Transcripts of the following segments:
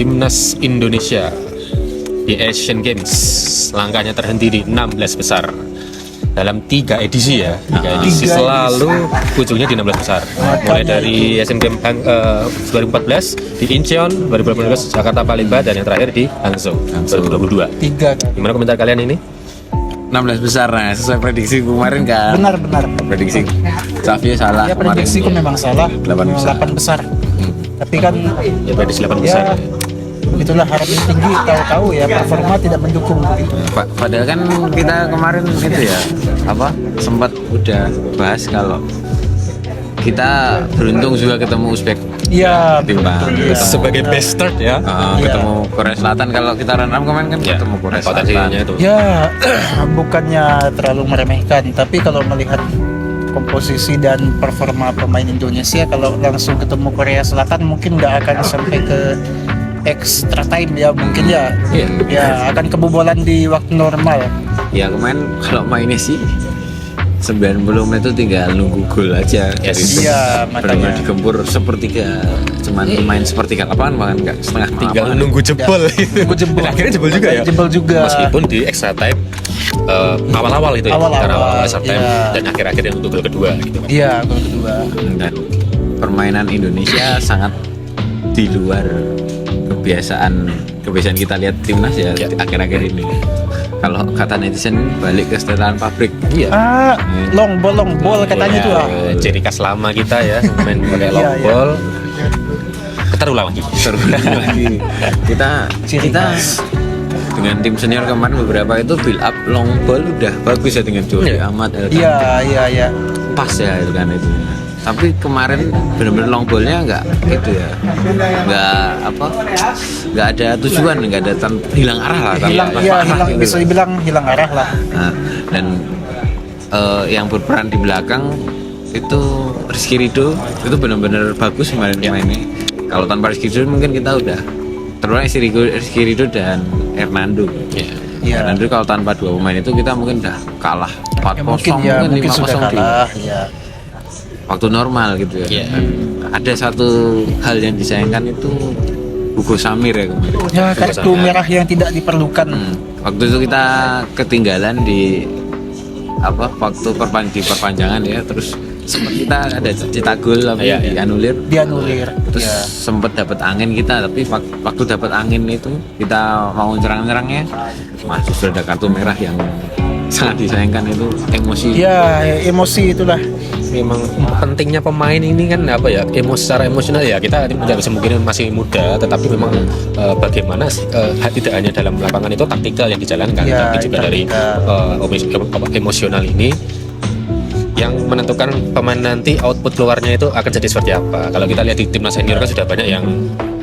Timnas Indonesia di Asian Games langkahnya terhenti di 16 besar dalam 3 edisi ya. 3 edisi selalu ujungnya di 16 besar. Mulai dari Asian Games 2014 di Incheon, 2018 Jakarta Palembang, dan yang terakhir di Hangzhou 2022. 3. Gimana komentar kalian ini? 16 besar, nah sesuai prediksi kemarin kan. Benar. Prediksi Xavier salah. Ya prediksiku memang salah. 8 besar. 8 besar. Tapi kan Ya prediksi 8 besar. itulah harapan tinggi, tahu-tahu ya performa tidak mendukung begitu. Padahal kan kita kemarin itu ya sempat udah bahas kalau kita beruntung juga ketemu Uzbek. Iya, Timbang betul. Sebagai best start ya. ketemu Korea Selatan. Kalau kita run-up kemarin kan ketemu Korea Selatan. Potensinya itu. Ya, bukannya terlalu meremehkan, tapi kalau melihat komposisi dan performa pemain Indonesia, kalau langsung ketemu Korea Selatan mungkin nggak akan sampai ke extra time ya, mungkin ya. Iya. Ya, akan kebobolan di waktu normal. Ya kemarin kalau mainnya sih 90 menit itu tinggal nunggu gol aja. Yes. Jadi Iya, benar-benar makanya. digempur sepertiga, cuman main sepertiga lapangan bahkan nggak setengah Tinggal lapangan. nunggu jebol. Nunggu jebol. Dan akhirnya jebol juga ya. Jebol juga. Meskipun di extra time awal-awal itu ya. Awal-awal, Karena awal extra time iya. dan akhir-akhir yang untuk gol kedua gitu kan. Iya, gol kedua. Dan permainan Indonesia sangat di luar kebiasaan kita lihat timnas ya akhir-akhir ini. Kalau kata netizen balik ke setelan pabrik. Iya. Long ball katanya tuh. Ciri khas lama kita ya, main pakai Iya, long iya. ball. Terulang lagi. lagi kita Ciri khas. dengan tim senior kemarin beberapa itu build up long ball udah bagus ya dengan Jody Iya. Ahmad Iya. pas ya itu kan itu. Tapi kemarin benar-benar long ballnya nggak gitu ya, nggak ada tujuan, nggak ada hilang arah lah. Hilang, gitu. bisa dibilang hilang arah lah. Nah, dan yang berperan di belakang itu Rizky Ridho itu benar-benar bagus kemarin mainnya. Kalau tanpa Rizky Ridho mungkin kita udah terutama Rizky Ridho dan Hernando. Iya. Hernando kalau tanpa dua pemain itu kita mungkin udah kalah 4-0, Mungkin sudah 5-0 di kalah ya. waktu normal gitu ya. Iya. Dan ada satu hal yang disayangkan itu Hugo Samir ya kemarin. Ya, kartu merah yang tidak diperlukan. Waktu itu kita ketinggalan di waktu perpanjangan ya, terus sempat kita ada cetak gol tapi Iya. dianulir. Terus Ya. sempat dapat angin kita, tapi waktu dapat angin itu kita mau nyerang-nyerangnya justru ada kartu merah yang sangat disayangkan, itu emosi. Ya, emosi itulah. Memang pentingnya pemain ini kan secara emosional ya, kita tidak bisa mungkin masih muda, tetapi memang bagaimana tidak hanya dalam lapangan itu taktikal yang dijalankan, Ya, tapi juga dari emosional ini yang menentukan pemain nanti output keluarnya itu akan jadi seperti apa. Kalau kita lihat di timnas senior kan sudah banyak yang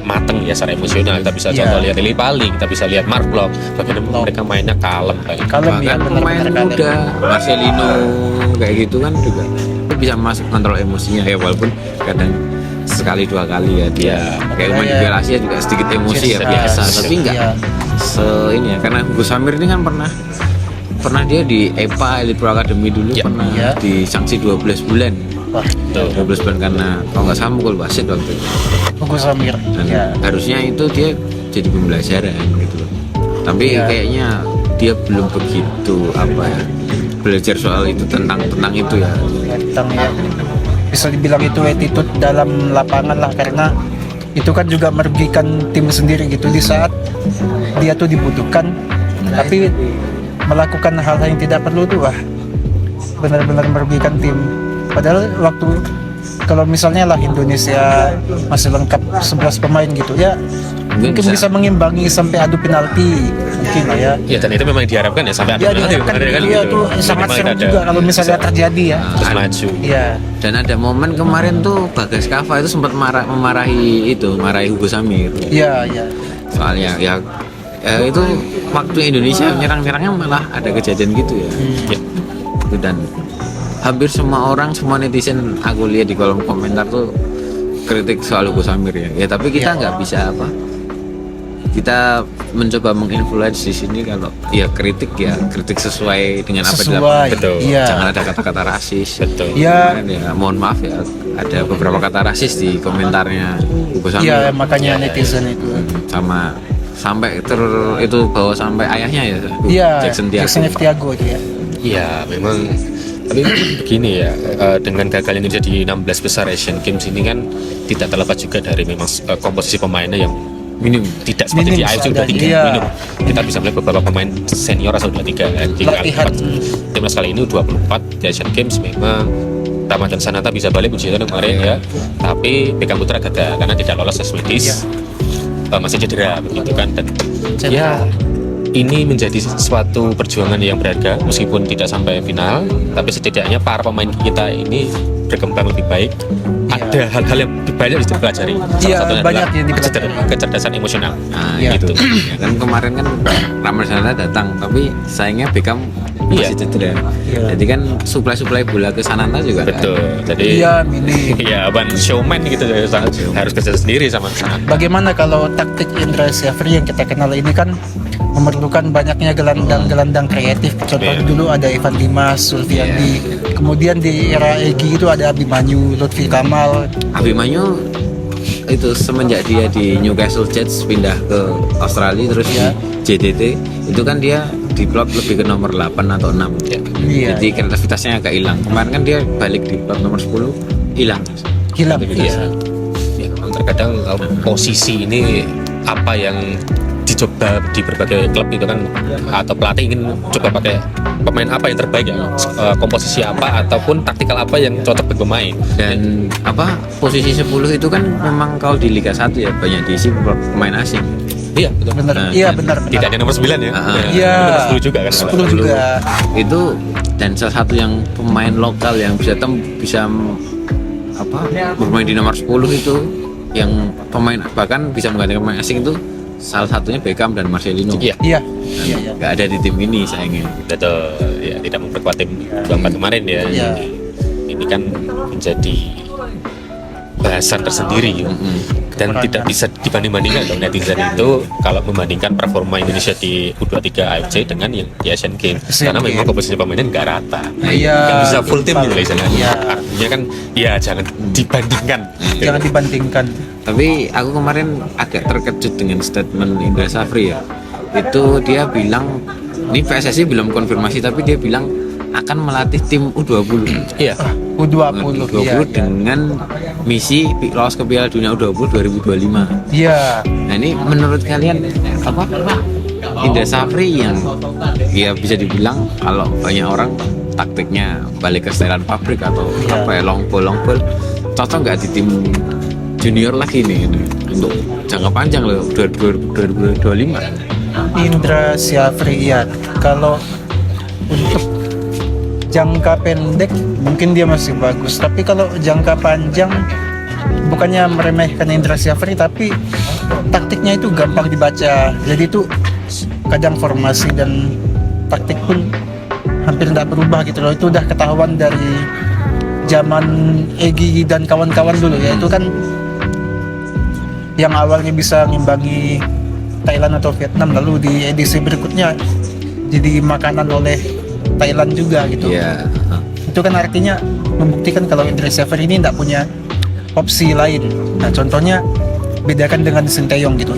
mateng ya secara emosional. Kita bisa Ya. contoh lihat Lili Pali, kita bisa lihat Mark Block, bagaimana mereka mainnya kalem kayak. Kalem ya, Bahkan pemain benar-benar kalem. muda Marcelino kayak gitu kan juga bisa masuk kontrol emosinya ya, walaupun kadang sekali dua kali ya dia kayak main di makanya- Piala Asia juga sedikit emosi ya biasa, tapi enggak Iya. ini ya, karena Hugo Samir ini kan pernah dia di EPA Elite Pro Academy dulu, pernah Iya. disanksi 12 bulan. Wah, 12 bulan karena kalau nggak salah mukul wasit waktu itu. Hugo Samir. Dan Ya. harusnya itu dia jadi pembelajaran gitu loh. Tapi Iya. kayaknya dia belum begitu belajar soal itu tentang itu ya. Tentang ya, bisa dibilang itu attitude dalam lapangan lah, karena itu kan juga merugikan tim sendiri gitu di saat dia tuh dibutuhkan, tapi melakukan hal-hal yang tidak perlu tuh benar-benar merugikan tim. Padahal kalau misalnya lah Indonesia masih lengkap 11 pemain gitu ya, mungkin bisa mengimbangi sampai adu penalti mungkin lah ya. Ya, dan itu memang diharapkan ya sampai Ya adu penalti diharapkan kemarin kan dia gitu. tuh Jadi sangat memang seru ada- juga kalau misalnya terjadi ya. terus maju. Iya. Dan ada momen kemarin tuh Bagas Kava itu sempat memarahi Hugo Samir. Iya. Soalnya ya itu waktu Indonesia nyerangnya malah ada kejadian gitu ya. Itu, dan hampir semua netizen aku lihat di kolom komentar tuh kritik soal Hugo Samir ya. Ya tapi kita nggak bisa kita mencoba menginfluence di sini, kalau ya kritik sesuai dengan apa di lapangan. Betul. Iya. Jangan ada kata-kata rasis. Betul. Ya. Kemarin ya mohon maaf ya, ada beberapa kata rasis di komentarnya Hugo Samir. Iya, makanya netizen itu. sama sampai itu bawa sampai ayahnya ya. Iya, Jackson Tiago. Jackson F. Tiago itu ya. Iya, memang. Tapi begini ya, dengan gagal Indonesia di 16 besar Asian Games ini kan tidak terlepas juga dari memang komposisi pemainnya yang Minim. tidak seperti di Minim AFC ada, U23 iya. minim. Kita bisa melihat beberapa pemain senior asal U23 kan. Di Latihan. timnas kali ini U24 di Asian Games memang Ramadan Sananta bisa balik puji Tuhan kemarin ya, tapi Beckham Putra gagal karena tidak lolos tes medis, masih cedera begitu kan, dan ya ini menjadi suatu perjuangan yang berharga meskipun tidak sampai final, tapi setidaknya para pemain kita ini berkembang lebih baik. Ada hal-hal yang banyak bisa dipelajari. Iya, Salah satunya banyak adalah yang dipelajari. kecerdasan emosional. Nah, Iya. gitu. Ya kan kemarin kan Ramadan Sananta datang, tapi sayangnya Beckham masih cedera. Iya. Jadi kan suplai bola ke Sananta juga. Betul. Jadi Iya, minim. ya one showman gitu, harus kerja sendiri sama Sananta. Bagaimana kalau taktik Indra Syafri yang kita kenal ini kan memerlukan banyaknya gelandang-gelandang kreatif. Contohnya Iya. dulu ada Evan Dimas, Sulfiandi. Kemudian di era Egy itu ada Abimanyu, Lutfi Kamal. Abimanyu itu semenjak dia di Newcastle Jets pindah ke Australia terus Iya. di JTT itu kan dia di klub lebih ke nomor 8 atau 6 ya. Iya. Jadi kreativitasnya agak hilang. Kemarin kan dia balik di klub nomor 10 hilang. Hilang. Iya. Ya, memang terkadang posisi ini apa yang dicoba di berbagai klub itu kan, atau pelatih ingin coba pakai pemain apa yang terbaik ya, komposisi apa ataupun taktikal apa yang cocok bagi pemain. Dan apa posisi 10 itu kan memang kalau di Liga 1 ya banyak diisi pemain asing. Iya, betul. Benar. Nah, Iya, dan benar. Tidak hanya nomor 9 ya. Iya. Nomor 10 juga kan. 10 juga. Itu dan salah satu yang pemain lokal yang bisa bermain di nomor 10 itu, yang pemain bahkan bisa menggantikan pemain asing itu salah satunya Beckham dan Marcelino. Iya. Iya. Dan Iya, iya. nggak ada di tim ini sayangnya. Betul. Ya, tidak memperkuat tim 24 kemarin ya. Iya. Ini kan menjadi bahasan tersendiri ya. Dan Kekurangan. tidak bisa dibanding-bandingkan dong netizen itu kalau membandingkan performa Indonesia di U23 AFC dengan yang di Asian Games, Asian karena memang Games. komposisi pemainnya nggak rata. Iya. Nggak bisa full tim gitu istilahnya. Iya. Artinya kan ya jangan dibandingkan. Jangan dibandingkan. Tapi aku kemarin agak terkejut dengan statement Indra Syafri ya. Itu dia bilang, ini PSSI belum konfirmasi tapi dia bilang akan melatih tim U20. Iya. U20. Iya. Dengan misi lolos ke Piala Dunia U20 2025. Iya. Nah ini menurut kalian apa Indra Syafri yang ya bisa dibilang kalau banyak orang taktiknya balik ke setelan pabrik atau Iya. apa ya long ball cocok nggak di tim junior lagi nih ini, untuk jangka panjang loh 2025. Indra Syafri ya. Kalau untuk jangka pendek mungkin dia masih bagus, tapi kalau jangka panjang, bukannya meremehkan Indra Syafri, tapi taktiknya itu gampang dibaca. Jadi itu kadang formasi dan taktik pun hampir tidak berubah gitu loh. Itu udah ketahuan dari zaman Egy dan kawan-kawan dulu ya. Itu kan yang awalnya bisa ngimbangi Thailand atau Vietnam, lalu di edisi berikutnya jadi makanan oleh Thailand juga gitu. Iya. Itu kan artinya membuktikan kalau Indra Syafri ini tidak punya opsi lain. Nah contohnya bedakan dengan Sinteyong gitu.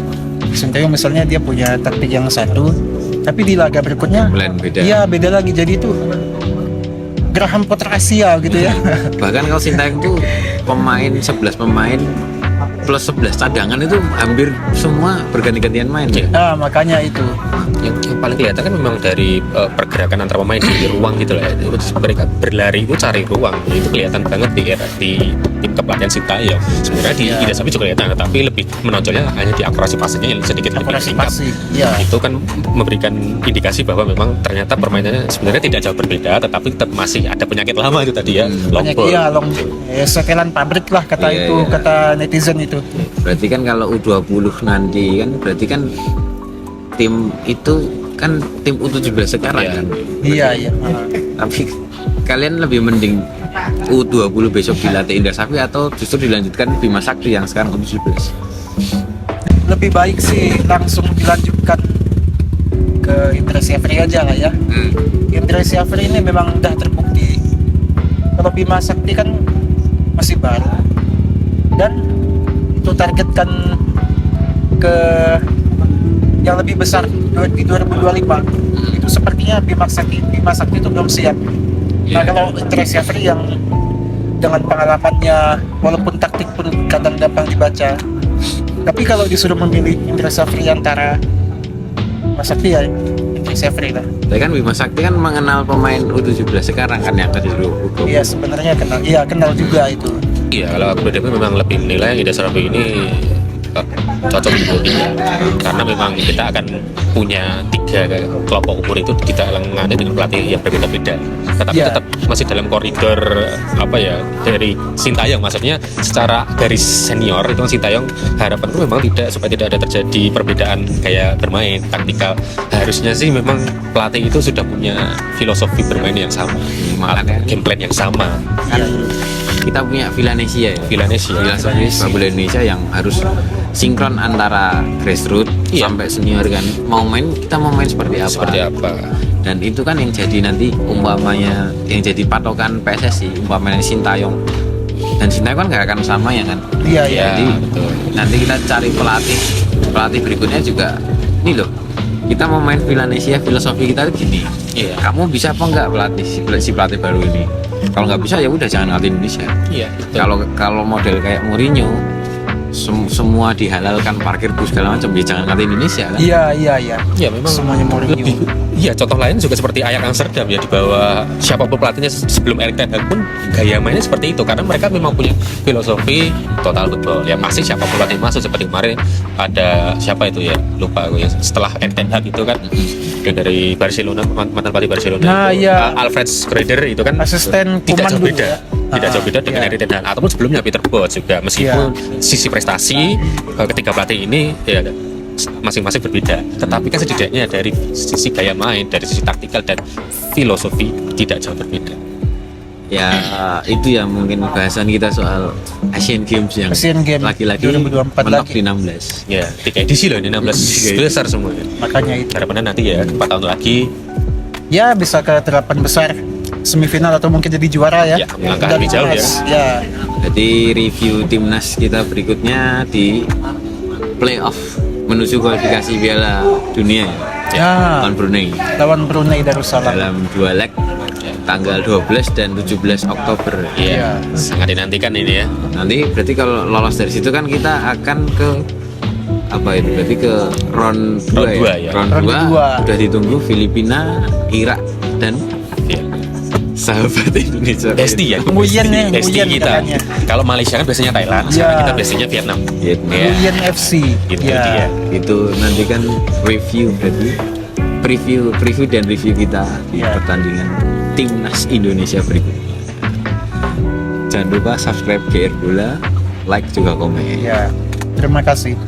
Sinteyong misalnya dia punya taktik yang satu, tapi di laga berikutnya Plan beda. iya beda lagi. Jadi itu Graham Potter Asia gitu ya. Bahkan kalau Sintayong tuh pemain 11 pemain plus 11 cadangan itu hampir semua berganti-gantian main ya. Nah makanya itu. Yang paling kelihatan kan memang dari pergerakan antar pemain di ruang gitu lah. Mereka berlari itu cari ruang, itu kelihatan banget di tim kepelatihan Sintayong. Sebenarnya di Indra Syafri juga kelihatan, tapi lebih menonjolnya hanya di akurasi passingnya yang sedikit lebih Akurasi singkat. passing, iya. Itu kan memberikan indikasi bahwa memang ternyata permainannya sebenarnya tidak jauh berbeda, tetapi tetap masih ada penyakit lama itu tadi ya, long Banyak ball. iya setelan pabrik lah kata Iya, itu iya. kata netizen itu. Berarti kan kalau U20 nanti kan berarti kan tim itu kan tim U17 sekarang Iya. kan. Iya iya. Tapi kalian lebih mending U20 besok dilatih Indra Syafri atau justru dilanjutkan Bima Sakti yang sekarang U17? Lebih baik sih langsung dilanjutkan ke Indra Syafri aja lah ya. Indra Syafri ini memang udah terbukti. Kalau Bima Sakti kan masih baru dan itu targetkan ke yang lebih besar di 2025 itu sepertinya Bima Sakti itu belum siap. Nah kalau Indra Syafri yang dengan pengalamannya walaupun taktik pun kadang gampang dibaca, tapi kalau disuruh memilih Indra Syafri antara Bima Sakti ya Indra Syafri lah. Tapi kan Bima Sakti kan mengenal pemain U17 sekarang kan yang tadi dulu. Iya sebenarnya kenal juga itu. Iya, kalau aku pribadi memang lebih menilai Indra Syafri ini cocok di dia, karena memang kita akan punya 3 kelompok umur itu kita ngadain dengan pelatih yang berbeda-beda, tetapi tetap masih dalam koridor dari Sintayong. Maksudnya secara garis senior itu kan Sintayong harapanku memang supaya tidak ada terjadi perbedaan kayak bermain taktikal. Harusnya sih memang pelatih itu sudah punya filosofi bermain yang sama, game plan yang sama. Kan kita punya Villanesia ya. Villanesia sepak bola Indonesia yang harus sinkron antara grassroots sampai senior kan. Kita mau main seperti apa. Dan itu kan yang jadi nanti umpamanya yang jadi patokan PSSI, umpamanya Sintayong. Dan Sintayong kan nggak akan sama ya kan. Iya. Jadi nanti kita cari pelatih berikutnya juga ini loh. Kita mau main Villanesia, filosofi kita itu gini. Iya. Kamu bisa apa enggak si pelatih baru ini? Kalau nggak bisa ya udah jangan ngelatih Indonesia. Iya. Kalau model kayak Mourinho semua dihalalkan, parkir bus segala macam, ya jangan ngelatih Indonesia kan. Iya. Ya memang semuanya Mourinho. Iya, contoh lain juga seperti Ajax Amsterdam ya, di bawah siapapun pelatihnya sebelum Erik ten Hag pun gaya mainnya seperti itu, karena mereka memang punya filosofi total football. Ya pasti siapapun pelatih masuk, seperti kemarin ada siapa itu ya, lupa aku ya, setelah Erik ten Hag itu kan yang dari Barcelona, mantan pelatih Barcelona itu, Alfred Schreuder itu kan asisten tidak jauh dulu, beda. Tidak jauh beda dengan Erik ten Hag, ataupun sebelumnya Peter Bosz juga, meskipun sisi prestasi ketiga pelatih ini ya masing-masing berbeda, tetapi kan setidaknya dari sisi gaya main, dari sisi taktikal dan filosofi tidak jauh berbeda. Ya itu ya mungkin bahasan kita soal Asian Games yang lagi-lagi 2024 mentok lagi. di 16. Ya, 3 edisi loh ini, 16 besar semua. Makanya itu. Harapannya nanti ya 4 tahun lagi Ya bisa ke 8 besar semifinal atau mungkin jadi juara ya. Ya, melangkah lebih jauh ya. Ya. Jadi review timnas kita berikutnya di playoff menuju kualifikasi Piala Dunia Ya. lawan Brunei Lawan Brunei Darussalam. dalam 2 leg tanggal 12 dan 17 Oktober. ya sangat dinantikan ini ya. Nanti berarti kalau lolos dari situ kan kita akan ke apa itu? Berarti ke round 2 dua ya. ya. Round Round 2 dua. udah ditunggu Filipina, Irak dan Ya. sahabat Indonesia. Besti ya. Nguyen ya, Besti Nguyen kita. katanya. Kalau Malaysia kan biasanya Thailand, sekarang kita biasanya Vietnam. Vietnam. Ya. Nguyen FC. Gitu Ya. dia. Itu nanti kan review berarti preview dan review kita di Ya. pertandingan timnas Indonesia berikutnya. Jangan lupa subscribe GR Bola, like juga komen. Ya. Terima kasih.